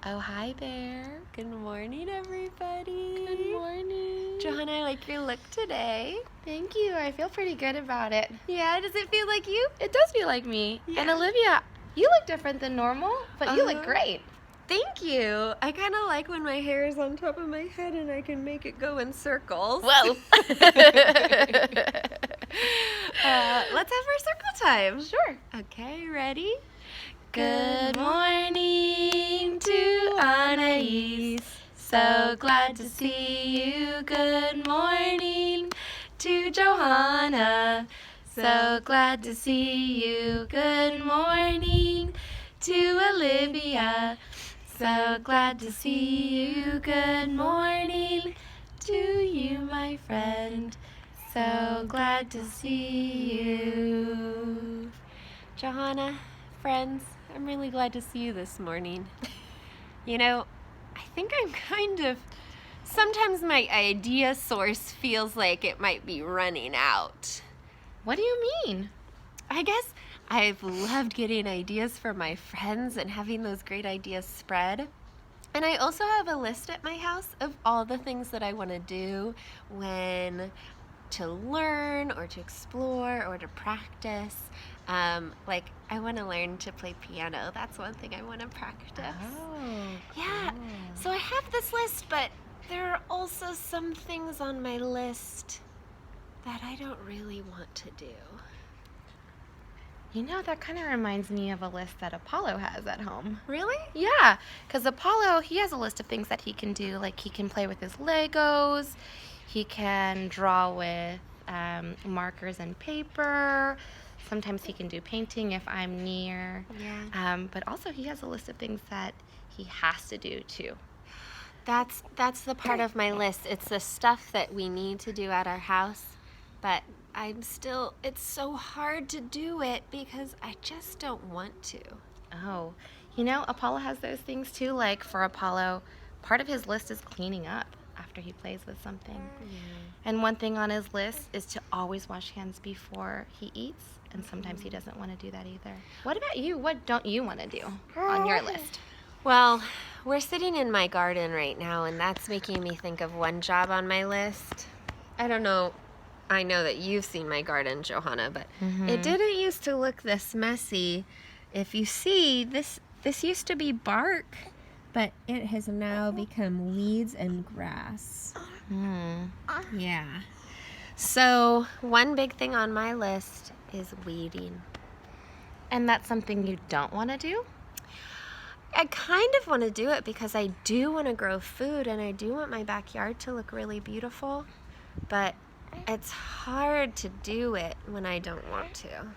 Oh, hi there. Good morning, everybody. Good morning. Johanna, I like your look today. Thank you. I feel pretty good about it. Yeah, does it feel like you? It does feel like me. Yeah. And Olivia, you look different than normal, but you look great. Thank you. I kind of like when my hair is on top of my head and I can make it go in circles. Whoa. Let's have our circle time. Sure. Okay, ready? Good morning to Anais. So glad to see you. Good morning to Johanna. So glad to see you. Good morning to Olivia. So glad to see you. Good morning to you, my friend. So glad to see you. Johanna, friends, I'm really glad to see you this morning. You know, I think sometimes my idea source feels like it might be running out. What do you mean? I guess I've loved getting ideas from my friends and having those great ideas spread. And I also have a list at my house of all the things that I want to do to learn or to explore or to practice. Like I want to learn to play piano. That's one thing I want to practice. Oh, Yeah. cool. So I have this list, but there are also some things on my list that I don't really want to do. You know, that kind of reminds me of a list that Apollo has at home. Really? Yeah, because Apollo, he has a list of things that he can do. Like he can play with his Legos, he can draw with markers and paper. Sometimes he can do painting if I'm near. Yeah. But also he has a list of things that he has to do too. That's the part of my list. It's the stuff that we need to do at our house, but it's so hard to do it because I just don't want to. Oh, you know, Apollo has those things too. Like for Apollo, part of his list is cleaning up after he plays with something. And one thing on his list is to always wash hands before he eats, and sometimes he doesn't want to do that either. What about you? What don't you want to do on your list? Well, we're sitting in my garden right now, and that's making me think of one job on my list. I don't know. I know that you've seen my garden, Johanna, but it didn't used to look this messy. If you see, this used to be bark, but it has now become weeds and grass. Yeah. So, one big thing on my list is weeding. And that's something you don't want to do? I kind of want to do it because I do want to grow food and I do want my backyard to look really beautiful, but it's hard to do it when I don't want to.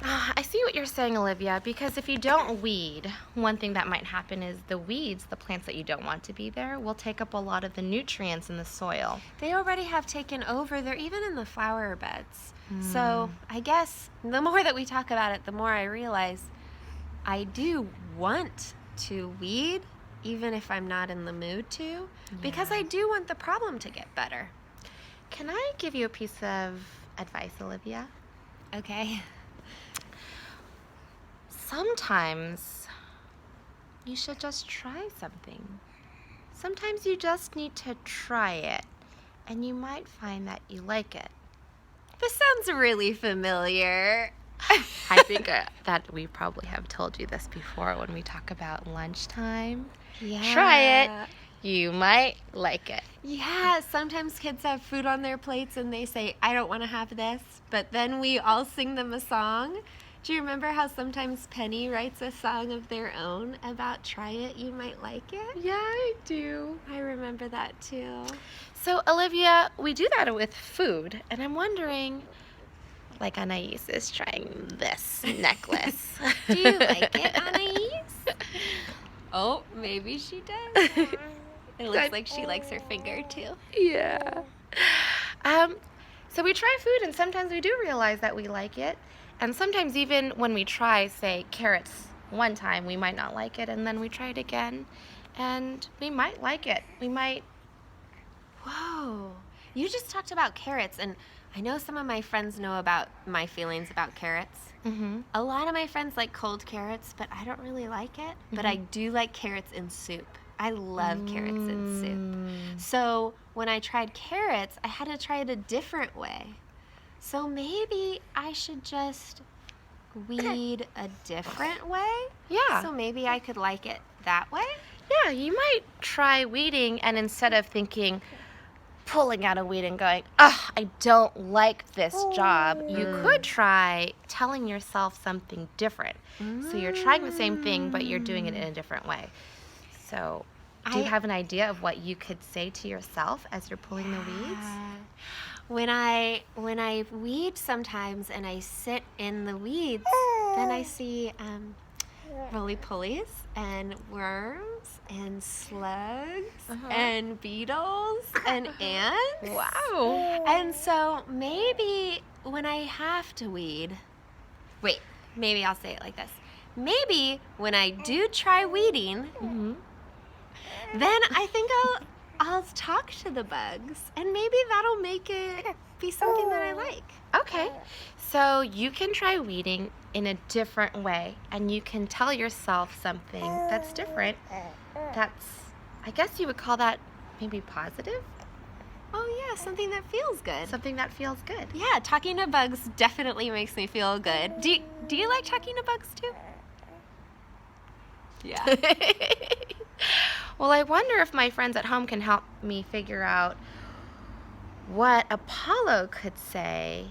I see what you're saying, Olivia, because if you don't weed, one thing that might happen is the weeds, the plants that you don't want to be there, will take up a lot of the nutrients in the soil. They already have taken over. They're even in the flower beds. So I guess the more that we talk about it, the more I realize I do want to weed, even if I'm not in the mood to, because I do want the problem to get better. Can I give you a piece of advice, Olivia? Okay. Sometimes you should just try something. Sometimes you just need to try it, and you might find that you like it. This sounds really familiar. I think that we probably have told you this before when we talk about lunchtime. Yeah. Try it. You might like it. Yeah, sometimes kids have food on their plates and they say, I don't want to have this, but then we all sing them a song. Do you remember how sometimes Penny writes a song of their own about try it, you might like it? Yeah, I do. I remember that too. So, Olivia, we do that with food, and I'm wondering, like Anais is trying this necklace. Do you like it, Anais? Oh, maybe she does. It looks like she likes her finger too. Yeah. So we try food, and sometimes we do realize that we like it. And sometimes even when we try, say, carrots one time, we might not like it, and then we try it again, and we might like it. We might. Whoa. You just talked about carrots, and I know some of my friends know about my feelings about carrots. Mm-hmm. A lot of my friends like cold carrots, but I don't really like it. But I do like carrots in soup. I love carrots in soup. So when I tried carrots, I had to try it a different way. So maybe I should just weed a different way? Yeah. So maybe I could like it that way? Yeah, you might try weeding, and instead of thinking, pulling out a weed and going, ugh, I don't like this job, you could try telling yourself something different. So you're trying the same thing, but you're doing it in a different way. So do you have an idea of what you could say to yourself as you're pulling the weeds? When I weed sometimes and I sit in the weeds, then I see roly-polies and worms and slugs and beetles and ants. Wow. And so maybe when I have to weed, maybe I'll say it like this. Maybe when I do try weeding, then I think I'll talk to the bugs, and maybe that'll make it be something that I like. Okay, so you can try weeding in a different way, and you can tell yourself something that's different. I guess you would call that maybe positive? Oh yeah, something that feels good. Something that feels good. Yeah, talking to bugs definitely makes me feel good. Do you like talking to bugs too? Yeah. Well, I wonder if my friends at home can help me figure out what Apollo could say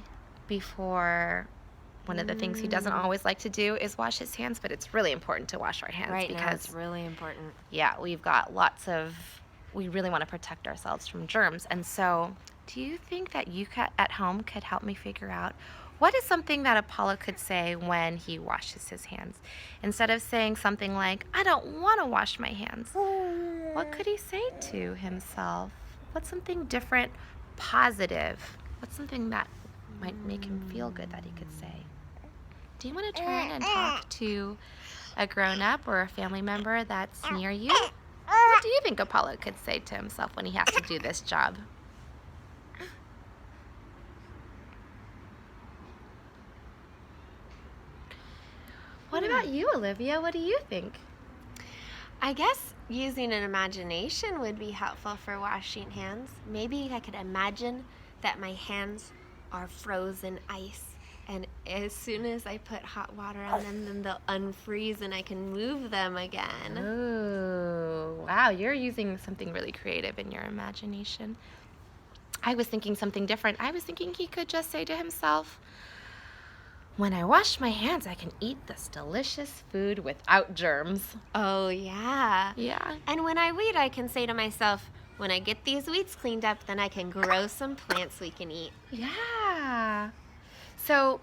before. One of the things he doesn't always like to do is wash his hands, but it's really important to wash our hands Right because now it's really important. Yeah, we've got we really want to protect ourselves from germs. And so, do you think that you at home could help me figure out what is something that Apollo could say when he washes his hands? Instead of saying something like, I don't want to wash my hands, what could he say to himself? What's something different, positive? What's something that might make him feel good that he could say? Do you want to turn and talk to a grown-up or a family member that's near you? What do you think Apollo could say to himself when he has to do this job? What about you, Olivia? What do you think? I guess using an imagination would be helpful for washing hands. Maybe I could imagine that my hands are frozen ice, and as soon as I put hot water on them, then they'll unfreeze and I can move them again. Oh, wow, you're using something really creative in your imagination. I was thinking something different. I was thinking he could just say to himself, when I wash my hands, I can eat this delicious food without germs. Oh, yeah. Yeah. And when I weed, I can say to myself, when I get these weeds cleaned up, then I can grow some plants we can eat. Yeah. So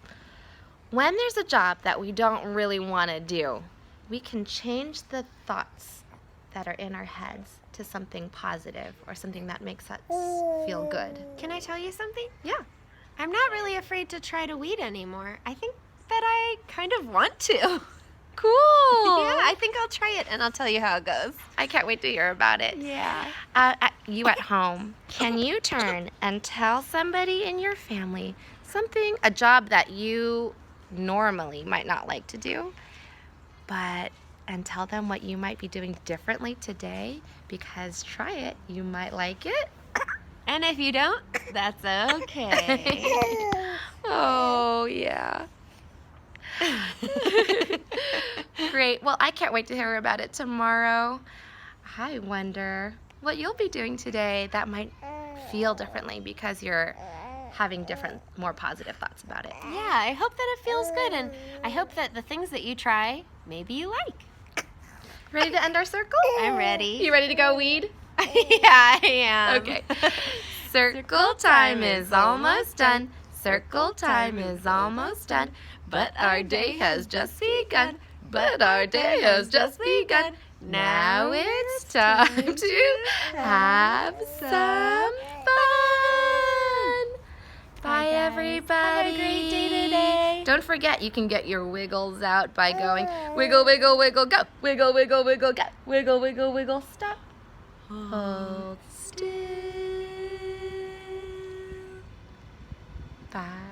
when there's a job that we don't really want to do, we can change the thoughts that are in our heads to something positive or something that makes us feel good. Can I tell you something? Yeah. I'm not really afraid to try to weed anymore. I think that I kind of want to. Cool. Yeah, I think I'll try it and I'll tell you how it goes. I can't wait to hear about it. Yeah. You at home, can you turn and tell somebody in your family a job that you normally might not like to do, and tell them what you might be doing differently today, because try it, you might like it. And if you don't, that's okay. Oh, yeah. Great. Well, I can't wait to hear about it tomorrow. I wonder what you'll be doing today that might feel differently because you're having different, more positive thoughts about it. Yeah, I hope that it feels good, and I hope that the things that you try, maybe you like. Ready to end our circle? I'm ready. You ready to go weed? Yeah, I am. Okay. Circle time is almost done. Circle time is almost done. But our day has just begun. But our day has just begun. Now it's time to have some fun. Bye, everybody. Have a great day today. Don't forget, you can get your wiggles out by going wiggle, wiggle, wiggle, go. Wiggle, wiggle, wiggle, go. Wiggle, wiggle, wiggle, stop. Hold still. Bye.